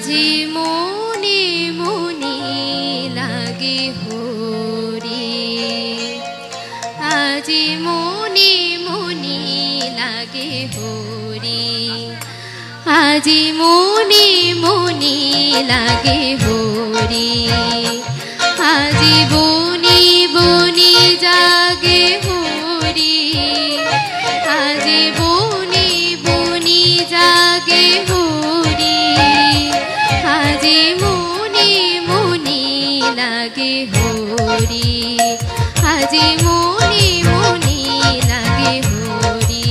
আজি মনে মনে লাগে হরি, আজি মনে মনে লাগে হরি, আজি মনে মনে লাগে হরি, আজি বনি বনি জাগে হরি, আজি বনি বনি জাগে হরি, আজি মনে মনে লাগে হরি, আজি মনে মনে লাগে হরি।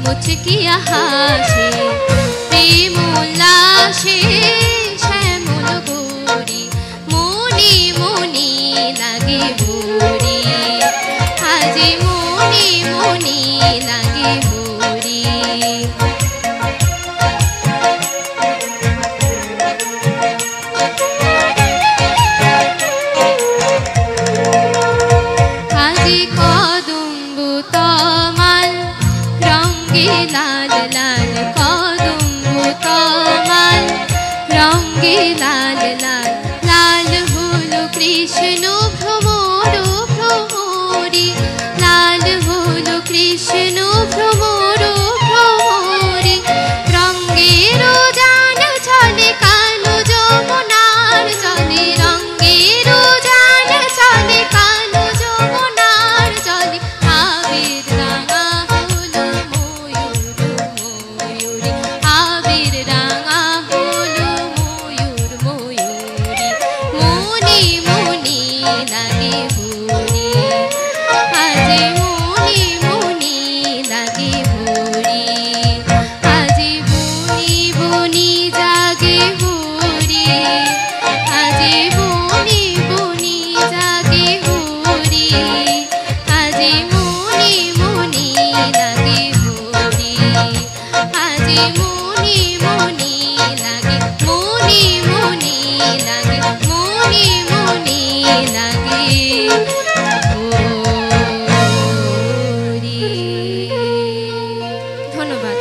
মুচকিয়া হাসে প্রেম উল্লাসে শ্যামল গৌরী, মনে মনে লাগে হরি, আজি মনে মনে লাগে হরি। আজি কদম্ব তমাল রঙ্গে লাল লাল, কদম্ব তমাল রঙ্গে লাল লাল, লাল হলো কৃষ্ণ ভ্রমর ভ্রমরি, লাল হলো কৃষ্ণ ভ্রমর ভ্রমরি, রঙ্গের জান চলে কালো যমুনার জলে, রঙ্গের জান চলে কালো যমুনার জলে, আবির রাঙা হলো ময়ূর ময়ূরী, আবির রাঙা হলো ময়ূর ময়ূরী, মনে মনে লাগে হরি, আজি মনে মনে লাগে হরি, আজি বনি বনি জাগে হরি, আজি বনি বনি জাগে হরি, আজি মনে মনে লাগে হরি, আজি মনে মনে লাগে, মনে মনে লাগে, মনে মনে লাগে হরি। ধন্যবাদ।